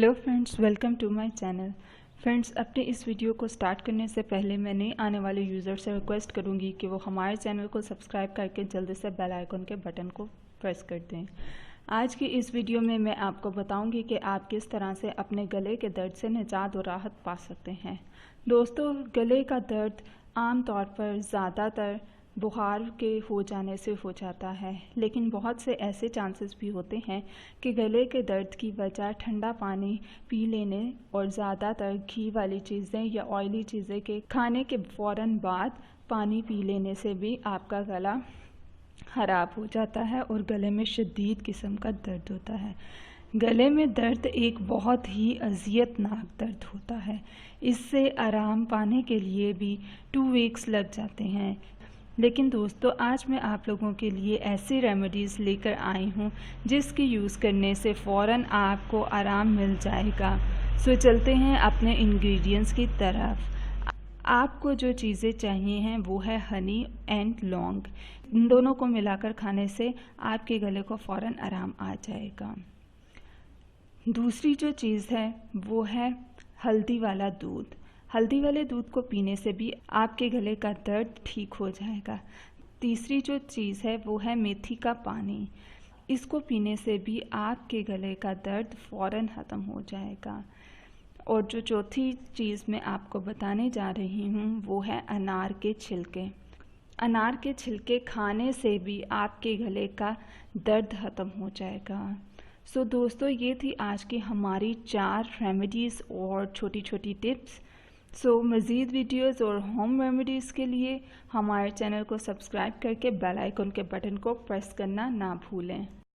Hello friends, welcome to my channel. Friends, अपने इस video को स्टार्ट करने से पहले मैं नए आने वाले यूज़र से रिक्वेस्ट करूंगी कि वो हमारे चैनल को सब्सक्राइब करके जल्दी से बेल आइकन के बटन को प्रेस कर दें। आज की इस वीडियो में मैं आपको बताऊंगी कि आप किस तरह से अपने गले के दर्द से निजात और राहत पा सकते हैं। दोस्तों, गले का दर्द आम तौर पर ज़्यादातर बुखार के हो जाने से हो जाता है, लेकिन बहुत से ऐसे चांसेस भी होते हैं कि गले के दर्द की वजह ठंडा पानी पी लेने और ज़्यादातर घी वाली चीज़ें या ऑयली चीज़ें के खाने के फ़ौरन बाद पानी पी लेने से भी आपका गला ख़राब हो जाता है और गले में शदीद किस्म का दर्द होता है। गले में दर्द एक बहुत ही अज़ियतनाक दर्द होता है। इससे आराम पाने के लिए भी 2 वीक्स लग जाते हैं। लेकिन दोस्तों, आज मैं आप लोगों के लिए ऐसी रेमेडीज़ लेकर आई हूँ जिसकी यूज़ करने से फ़ौरन आपको आराम मिल जाएगा। सो चलते हैं अपने इंग्रेडिएंट्स की तरफ। आपको जो चीज़ें चाहिए हैं वो है हनी एंड लौंग। इन दोनों को मिलाकर खाने से आपके गले को फ़ौरन आराम आ जाएगा। दूसरी जो चीज़ है वो है हल्दी वाला दूध। हल्दी वाले दूध को पीने से भी आपके गले का दर्द ठीक हो जाएगा। तीसरी जो चीज़ है वो है मेथी का पानी। इसको पीने से भी आपके गले का दर्द फ़ौरन ख़त्म हो जाएगा। और जो चौथी चीज़ मैं आपको बताने जा रही हूँ वो है अनार के छिलके। अनार के छिलके खाने से भी आपके गले का दर्द ख़त्म हो जाएगा। सो दोस्तों, ये थी आज की हमारी 4 रेमेडीज़ और छोटी छोटी टिप्स। सो मज़ीद वीडियोज़ और होम रेमेडीज़ के लिए हमारे चैनल को सब्सक्राइब करके बेल आइकन के बटन को प्रेस करना ना भूलें।